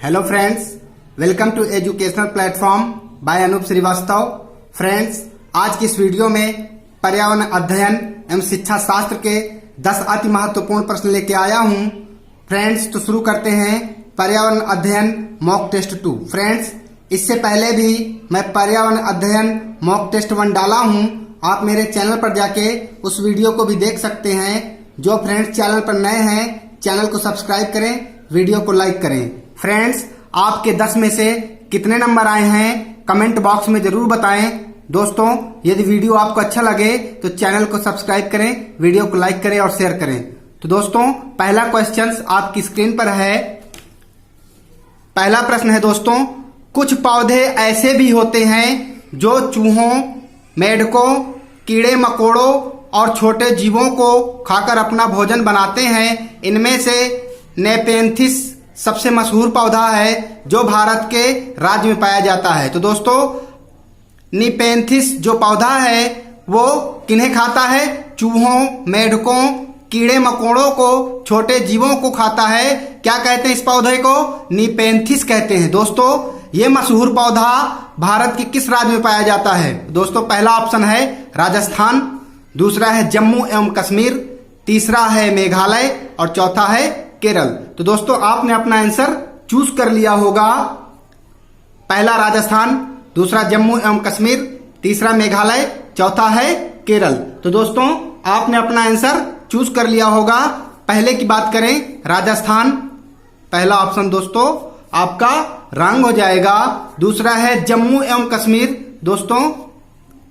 Hello friends, welcome to educational platform by Anoop Shrivastava. Friends, आज की इस वीडियो में पर्यावरण अध्ययन एवं शिक्षा शास्त्र के 10 अति महत्वपूर्ण प्रश्न लेके आया हूं। फ्रेंड्स, तो शुरू करते हैं पर्यावरण अध्ययन मॉक टेस्ट 2। फ्रेंड्स, इससे पहले भी मैं पर्यावरण अध्ययन मॉक टेस्ट 1 डाला हूं। आप मेरे चैनल पर जाके उस वीडियो को भी देख सकते हैं। जो फ्रेंड्स चैनल पर नए हैं, चैनल को सब्सक्राइब करें, वीडियो को लाइक करें। फ्रेंड्स, आपके 10 में से कितने नंबर आए हैं कमेंट बॉक्स में जरूर बताएं। दोस्तों, यदि वीडियो आपको अच्छा लगे तो चैनल को सब्सक्राइब करें, वीडियो को लाइक करें और शेयर करें। तो दोस्तों, पहला क्वेश्चन आपकी स्क्रीन पर है। पहला प्रश्न है दोस्तों, कुछ पौधे ऐसे भी होते हैं जो चूहों, मेंढकों, कीड़े मकोड़ों और छोटे जीवों को खाकर अपना भोजन बनाते हैं। इनमें से नेपेंथिस सबसे मशहूर पौधा है जो भारत के राज्य में पाया जाता है। तो दोस्तों, निपेंथिस जो पौधा है वो किन्हें खाता है? चूहों, मेंढकों, कीड़े मकोड़ों को, छोटे जीवों को खाता है। क्या कहते हैं इस पौधे को? निपेंथिस कहते हैं। दोस्तों, ये मशहूर पौधा भारत के किस राज्य में पाया जाता है? दोस्तों, पहला ऑप्शन है राजस्थान, दूसरा है जम्मू एवं कश्मीर, तीसरा है मेघालय और चौथा है केरल। तो दोस्तों, आपने अपना आंसर चूज कर लिया होगा। पहला राजस्थान, दूसरा जम्मू एवं कश्मीर, तीसरा मेघालय, चौथा है केरल। तो दोस्तों, आपने अपना आंसर चूज कर लिया होगा। पहले की बात करें, राजस्थान, पहला ऑप्शन दोस्तों आपका रंग हो जाएगा। दूसरा है जम्मू एवं कश्मीर, दोस्तों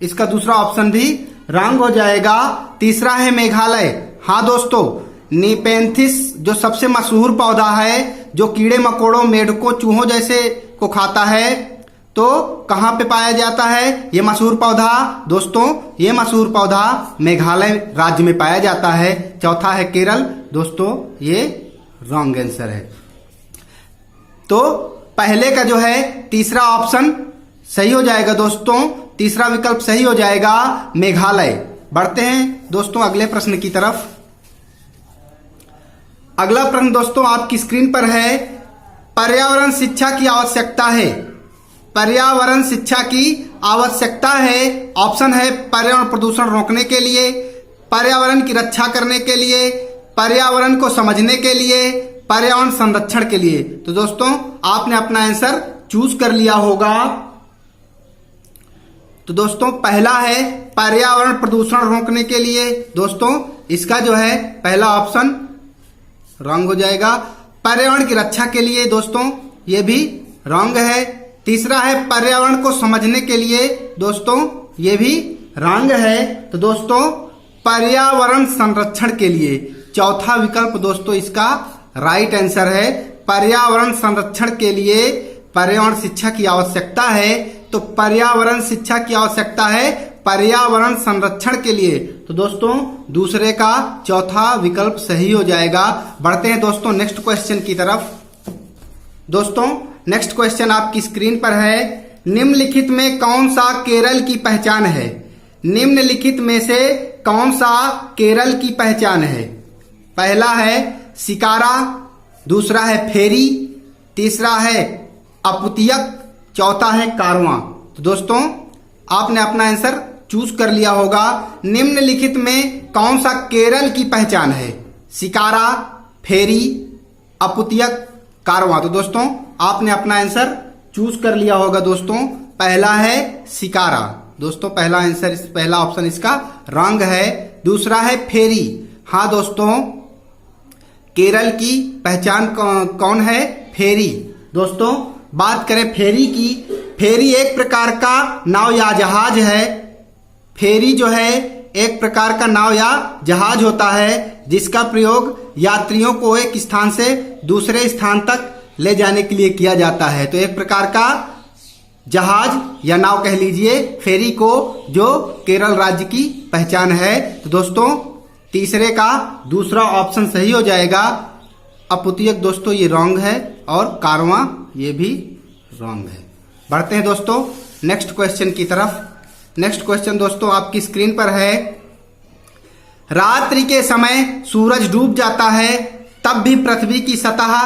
इसका दूसरा ऑप्शन भी रंग हो जाएगा। तीसरा है मेघालय। हाँ दोस्तों, निपेंथिस जो सबसे मशहूर पौधा है जो कीड़े मकोड़ों, मेंढकों, चूहों जैसे को खाता है, तो कहां पे पाया जाता है ये मशहूर पौधा? दोस्तों, ये मशहूर पौधा मेघालय राज्य में पाया जाता है। चौथा है केरल। दोस्तों, ये रॉन्ग आंसर है। तो पहले का जो है तीसरा ऑप्शन सही हो जाएगा दोस्तों, तीसरा विकल्प सही हो जाएगा, मेघालय। बढ़ते हैं दोस्तों अगले प्रश्न की तरफ। अगला प्रश्न दोस्तों आपकी स्क्रीन पर है, पर्यावरण शिक्षा की आवश्यकता है। पर्यावरण शिक्षा की आवश्यकता है। ऑप्शन है पर्यावरण प्रदूषण रोकने के लिए, पर्यावरण की रक्षा करने के लिए, पर्यावरण को समझने के लिए, पर्यावरण संरक्षण के लिए। तो दोस्तों, आपने अपना आंसर चूज कर लिया होगा। तो दोस्तों, पहला है पर्यावरण प्रदूषण रोकने के लिए। दोस्तों, इसका जो है पहला ऑप्शन रॉन्ग हो जाएगा। पर्यावरण की रक्षा के लिए, दोस्तों ये भी रॉन्ग है। तीसरा है पर्यावरण को समझने के लिए, दोस्तों ये भी रॉन्ग है। तो दोस्तों, पर्यावरण संरक्षण के लिए चौथा विकल्प दोस्तों इसका राइट आंसर है। पर्यावरण संरक्षण के लिए पर्यावरण शिक्षा की आवश्यकता है। तो पर्यावरण शिक्षा की आवश्यकता है पर्यावरण संरक्षण के लिए। तो दोस्तों, दूसरे का चौथा विकल्प सही हो जाएगा। बढ़ते हैं दोस्तों नेक्स्ट क्वेश्चन की तरफ। दोस्तों, नेक्स्ट क्वेश्चन आपकी स्क्रीन पर है, निम्नलिखित में कौन सा केरल की पहचान है? निम्नलिखित में से कौन सा केरल की पहचान है? पहला है शिकारा, दूसरा है फेरी, तीसरा है अपुतियक, चौथा है कारवां। तो दोस्तों, आपने अपना आंसर चूज कर लिया होगा। निम्नलिखित में कौन सा केरल की पहचान है? शिकारा, फेरी, अपुतियक, कारवां। तो दोस्तों, आपने अपना आंसर चूज कर लिया होगा। दोस्तों, पहला है शिकारा। दोस्तों, पहला आंसर, पहला ऑप्शन इसका रॉन्ग है। दूसरा है फेरी। हाँ दोस्तों, केरल की पहचान कौन है? फेरी। दोस्तों, बात करें फेरी की, फेरी एक प्रकार का नाव या जहाज है। फेरी जो है एक प्रकार का नाव या जहाज होता है जिसका प्रयोग यात्रियों को एक स्थान से दूसरे स्थान तक ले जाने के लिए किया जाता है। तो एक प्रकार का जहाज या नाव कह लीजिए फेरी को, जो केरल राज्य की पहचान है। तो दोस्तों, तीसरे का दूसरा ऑप्शन सही हो जाएगा। अपुतियक दोस्तों ये रॉन्ग है और कारवां ये भी रॉन्ग है। बढ़ते हैं दोस्तों नेक्स्ट क्वेश्चन की तरफ। नेक्स्ट क्वेश्चन दोस्तों आपकी स्क्रीन पर है, रात्रि के समय सूरज डूब जाता है तब भी पृथ्वी की सतह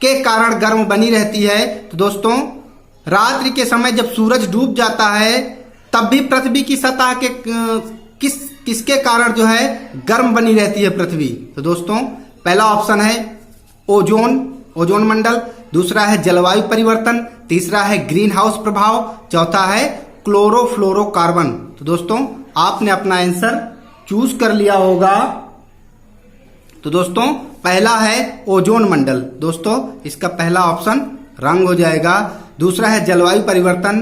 के कारण गर्म बनी रहती है? तो दोस्तों रात्रि के समय जब सूरज डूब जाता है तब भी पृथ्वी की सतह के किसके कारण जो है गर्म बनी रहती है पृथ्वी? तो दोस्तों पहला ऑप्शन है ओजोन मंडल, दूसरा है जलवायु परिवर्तन, तीसरा है ग्रीन हाउस प्रभाव, चौथा है क्लोरोफ्लोरोकार्बन। तो दोस्तों आपने अपना आंसर चूज कर लिया होगा। तो दोस्तों पहला है ओजोन मंडल, दोस्तों इसका पहला ऑप्शन रंग हो जाएगा। दूसरा है जलवायु परिवर्तन,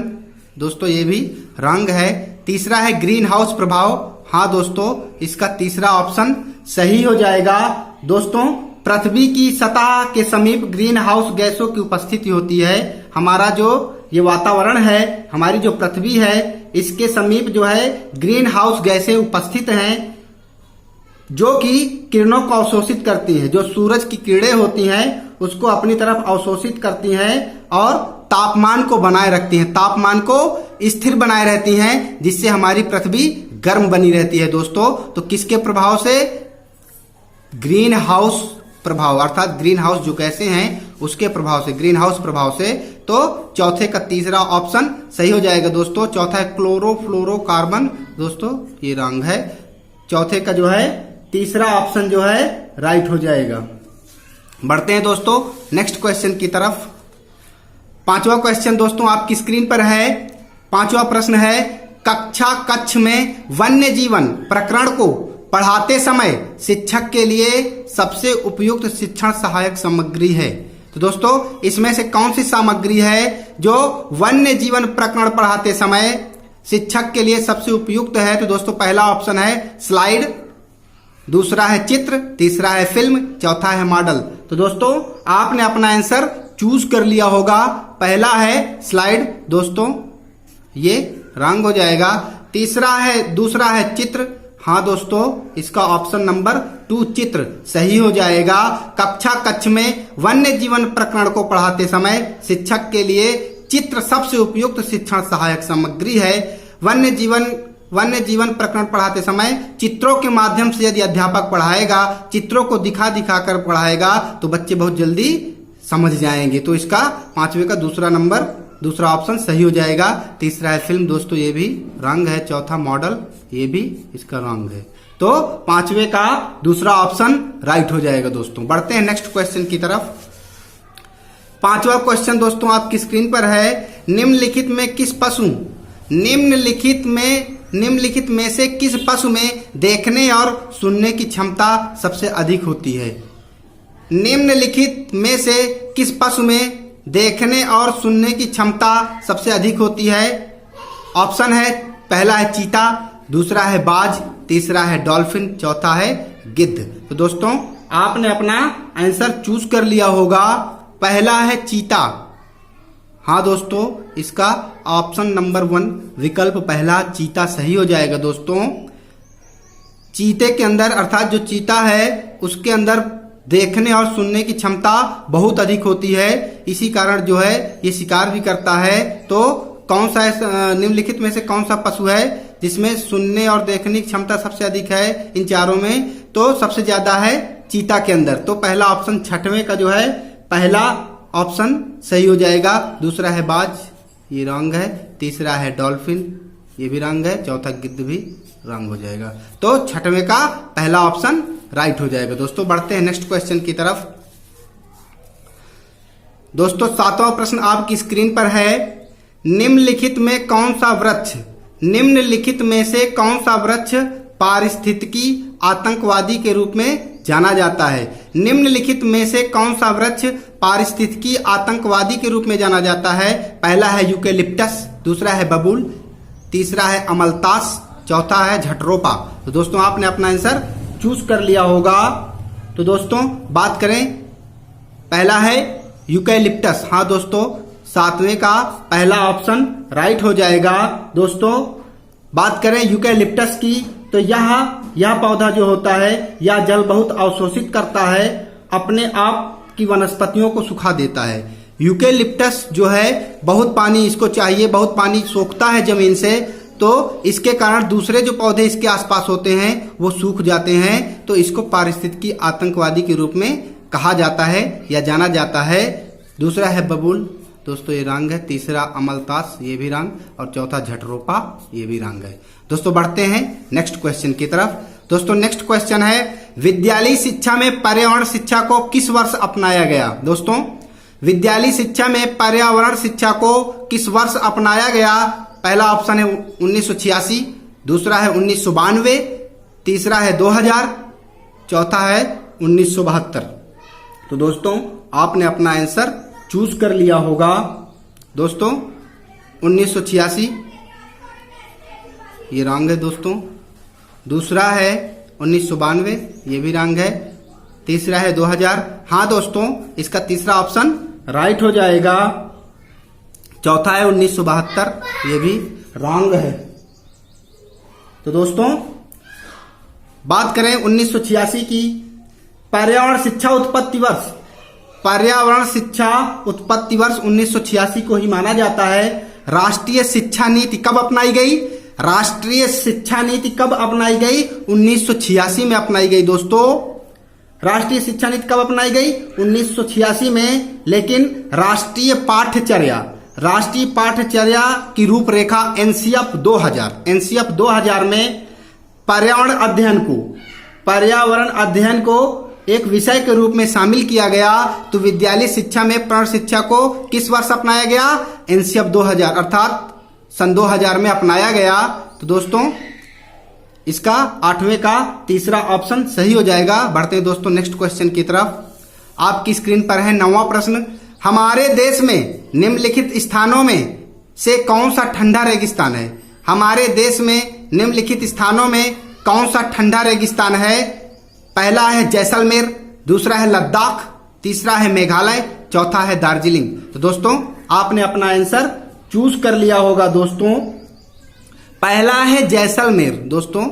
दोस्तों ये भी रंग है। तीसरा है ग्रीन हाउस प्रभाव, हाँ दोस्तों इसका तीसरा ऑप्शन सही हो जाएगा। दोस्तों पृथ्वी की सतह के समीप ग्रीन हाउस गैसों की उपस्थिति होती है। हमारा जो ये वातावरण है, हमारी जो पृथ्वी है, इसके समीप जो है ग्रीन हाउस गैसें उपस्थित हैं जो कि किरणों को अवशोषित करती हैं। जो सूरज की किरणें होती हैं उसको अपनी तरफ अवशोषित करती हैं और तापमान को बनाए रखती हैं, तापमान को स्थिर बनाए रहती हैं, जिससे हमारी पृथ्वी गर्म बनी रहती है। दोस्तों तो किसके प्रभाव से? ग्रीन हाउस प्रभाव, अर्थात ग्रीन हाउस जो कैसे हैं उसके प्रभाव से, ग्रीन हाउस प्रभाव से। तो चौथे का तीसरा ऑप्शन सही हो जाएगा दोस्तों। चौथा है क्लोरोफ्लोरोकार्बन, दोस्तों ये रंग है। चौथे का जो है तीसरा ऑप्शन जो है राइट हो जाएगा। बढ़ते हैं दोस्तों नेक्स्ट क्वेश्चन की तरफ। पांचवा क्वेश्चन दोस्तों आपकी स्क्रीन पर है। पांचवा प्रश्न है, कक्षा कक्ष में वन्य जीवन प्रकरण को पढ़ाते समय शिक्षक के लिए सबसे उपयुक्त शिक्षण सहायक सामग्री है? तो दोस्तों इसमें से कौन सी सामग्री है जो वन्य जीवन प्रकरण पढ़ाते समय शिक्षक के लिए सबसे उपयुक्त है? तो दोस्तों पहला ऑप्शन है स्लाइड, दूसरा है चित्र, तीसरा है फिल्म, चौथा है मॉडल। तो दोस्तों आपने अपना आंसर चूज कर लिया होगा। पहला है स्लाइड, दोस्तों ये रंग हो जाएगा। दूसरा है चित्र, हाँ दोस्तों इसका ऑप्शन नंबर 2 चित्र सही हो जाएगा। कक्षा कक्ष में वन्य जीवन प्रकरण को पढ़ाते समय शिक्षक के लिए चित्र सबसे उपयुक्त शिक्षण सहायक सामग्री है। वन्य जीवन प्रकरण पढ़ाते समय चित्रों के माध्यम से यदि अध्यापक पढ़ाएगा, चित्रों को दिखा कर पढ़ाएगा तो बच्चे बहुत जल्दी समझ जाएंगे। तो इसका पांचवे का दूसरा ऑप्शन सही हो जाएगा। तीसरा है फिल्म, दोस्तों ये भी रंग है। चौथा मॉडल, ये भी इसका रंग है। तो पांचवे का दूसरा ऑप्शन राइट हो जाएगा दोस्तों। बढ़ते हैं नेक्स्ट क्वेश्चन की तरफ। पांचवा क्वेश्चन दोस्तों आपकी स्क्रीन पर है, निम्नलिखित में से किस पशु में देखने और सुनने की क्षमता सबसे अधिक होती है? निम्नलिखित में से किस पशु में देखने और सुनने की क्षमता सबसे अधिक होती है? ऑप्शन है, पहला है चीता, दूसरा है बाज, तीसरा है डॉल्फिन, चौथा है गिद्ध। तो दोस्तों आपने अपना आंसर चूज कर लिया होगा। पहला है चीता, हाँ दोस्तों इसका ऑप्शन नंबर 1 विकल्प पहला चीता सही हो जाएगा दोस्तों। चीते के अंदर, अर्थात जो चीता है उसके अंदर देखने और सुनने की क्षमता बहुत अधिक होती है, इसी कारण जो है ये शिकार भी करता है। तो कौन सा निम्नलिखित में से कौन सा पशु है जिसमें सुनने और देखने की क्षमता सबसे अधिक है इन चारों में? तो सबसे ज्यादा है चीता के अंदर। तो पहला ऑप्शन छठवें का जो है पहला ऑप्शन सही हो जाएगा। दूसरा है बाज, ये रंग है। तीसरा है डॉल्फिन, ये भी रंग है। चौथा गिद्ध भी रंग हो जाएगा। तो छठवें का पहला ऑप्शन राइट हो जाएगा दोस्तों। बढ़ते हैं नेक्स्ट क्वेश्चन की तरफ। दोस्तों सातवां प्रश्न आपकी स्क्रीन पर है, निम्नलिखित में से कौन सा वृक्ष पारिस्थितिकी आतंकवादी के रूप में जाना जाता है? निम्नलिखित में से कौन सा वृक्ष पारिस्थितिकी आतंकवादी के रूप में जाना जाता है? पहला है यूकेलिप्टस, दूसरा है बबूल, तीसरा है अमलतास, चौथा है झटरोपा। तो दोस्तों आपने अपना आंसर चूज कर लिया होगा। तो दोस्तों बात करें, पहला है यूकेलिप्टस, हाँ दोस्तों सातवें का पहला ऑप्शन राइट हो जाएगा दोस्तों। बात करें यूकेलिप्टस की तो यह पौधा जो होता है यह जल बहुत अवशोषित करता है, अपने आप की वनस्पतियों को सुखा देता है। यूकेलिप्टस जो है बहुत पानी इसको चाहिए, बहुत पानी सोखता है जमीन से, तो इसके कारण दूसरे जो पौधे इसके आसपास होते हैं वो सूख जाते हैं। तो इसको पारिस्थितिकी आतंकवादी के रूप में कहा जाता है या जाना जाता है? दूसरा है बबूल, दोस्तों ये रंग है। तीसरा अमलतास, ये भी रंग। और चौथा झटरोपा, ये भी रंग है। दोस्तों बढ़ते हैं नेक्स्ट क्वेश्चन की तरफ। दोस्तों नेक्स्ट क्वेश्चन है, विद्यालयी शिक्षा में पर्यावरण शिक्षा को किस वर्ष अपनाया गया? दोस्तों विद्यालयी शिक्षा में पर्यावरण शिक्षा को किस वर्ष अपनाया गया? पहला ऑप्शन है 1986, दूसरा है 1992, तीसरा है 2000, चौथा है 1972। तो दोस्तों आपने अपना आंसर चूज कर लिया होगा। दोस्तों 1986 ये रंग है दोस्तों। दूसरा है 1992, ये भी रंग है। तीसरा है 2000। हाँ दोस्तों, इसका तीसरा ऑप्शन राइट हो जाएगा। चौथा है 1972, ये भी रंग है। तो दोस्तों बात करें 1986 की, पर्यावरण शिक्षा उत्पत्ति वर्ष। पर्यावरण शिक्षा उत्पत्ति वर्ष 1986 को ही माना जाता है। राष्ट्रीय शिक्षा नीति कब अपनाई गई? राष्ट्रीय शिक्षा नीति कब अपनाई गई? 1986 में अपनाई गई दोस्तों। राष्ट्रीय शिक्षा नीति कब अपनाई गई? 1986 में। लेकिन राष्ट्रीय पाठ्यचर्या की रूपरेखा एनसीएफ 2000 में पर्यावरण अध्ययन को एक विषय के रूप में शामिल किया गया। तो विद्यालय शिक्षा में पर्यावरण शिक्षा को किस वर्ष अपनाया गया? एनसीएफ 2000 अर्थात सन 2000 में अपनाया गया। तो दोस्तों इसका 8वें का तीसरा ऑप्शन सही हो जाएगा। बढ़ते हैं दोस्तों नेक्स्ट क्वेश्चन की तरफ। आपकी स्क्रीन पर है 9वां प्रश्न, हमारे देश में निम्नलिखित स्थानों में से कौन सा ठंडा रेगिस्तान है? हमारे देश में निम्नलिखित स्थानों में कौन सा ठंडा रेगिस्तान है? पहला है जैसलमेर, दूसरा है लद्दाख, तीसरा है मेघालय, चौथा है दार्जिलिंग। तो दोस्तों आपने अपना आंसर चूज कर लिया होगा। दोस्तों पहला है जैसलमेर, दोस्तों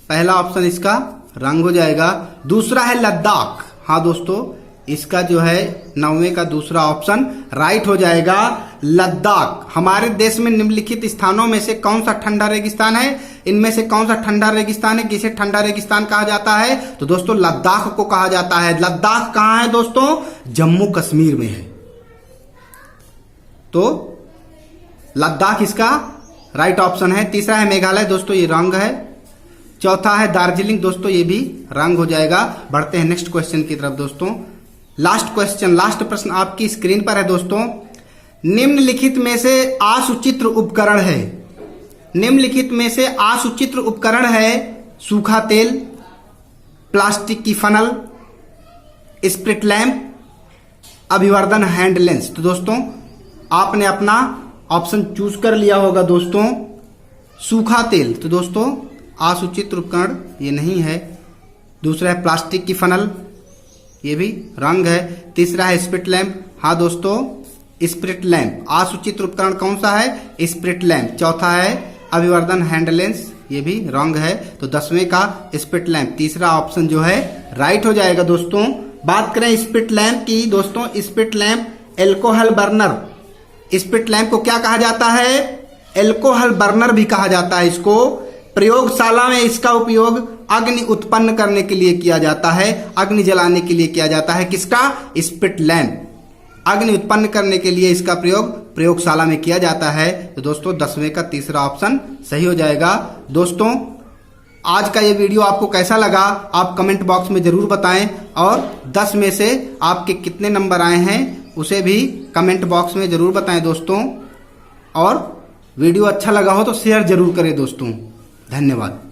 पहला ऑप्शन इसका रंग हो जाएगा। दूसरा है लद्दाख, हाँ दोस्तों इसका जो है 9वें का दूसरा ऑप्शन राइट हो जाएगा। लद्दाख हमारे देश में निम्नलिखित स्थानों में से कौन सा ठंडा रेगिस्तान है? इनमें से कौन सा ठंडा रेगिस्तान है? किसे ठंडा रेगिस्तान कहा जाता है? तो दोस्तों लद्दाख को कहा जाता है। लद्दाख कहां है दोस्तों? जम्मू कश्मीर में है। तो लद्दाख इसका राइट ऑप्शन है। तीसरा है मेघालय, दोस्तों ये रंग है। चौथा है दार्जिलिंग, दोस्तों ये भी रंग हो जाएगा। बढ़ते हैं नेक्स्ट क्वेश्चन की तरफ। दोस्तों लास्ट प्रश्न आपकी स्क्रीन पर है। दोस्तों निम्नलिखित में से आसुचित्र उपकरण है। निम्नलिखित में से आसुचित्र उपकरण है सूखा तेल, प्लास्टिक की फनल, स्प्रिट लैंप, अभिवर्धन हैंड लेंस। तो दोस्तों आपने अपना ऑप्शन चूज कर लिया होगा। दोस्तों सूखा तेल, तो दोस्तों आसुचित्र उपकरण ये नहीं है। दूसरा है प्लास्टिक की फनल, ये भी रंग है। तीसरा है स्प्रिट लैंप, हाँ दोस्तों स्प्रिट लैंप। आसुचित्र उपकरण कौन सा है? Spirit lamp. चौथा है अभिवर्धन हैंड लेंस, ये भी रंग है। तो 10वें का स्प्रिट लैंप तीसरा ऑप्शन जो है राइट हो जाएगा। दोस्तों बात करें स्प्रिट लैंप की, दोस्तों spirit lamp alcohol burner. Spirit lamp को क्या कहा जाता है? एल्कोहल बर्नर भी कहा जाता है इसको। प्रयोगशाला में इसका उपयोग अग्नि उत्पन्न करने के लिए किया जाता है, अग्नि जलाने के लिए किया जाता है। किसका? Spirit lamp. अग्नि उत्पन्न करने के लिए इसका प्रयोग प्रयोगशाला में किया जाता है। तो दोस्तों 10वें का तीसरा ऑप्शन सही हो जाएगा। दोस्तों आज का ये वीडियो आपको कैसा लगा आप कमेंट बॉक्स में जरूर बताएं, और 10 में से आपके कितने नंबर आए हैं उसे भी कमेंट बॉक्स में जरूर बताएं दोस्तों। और वीडियो अच्छा लगा हो तो शेयर जरूर करें दोस्तों। धन्यवाद।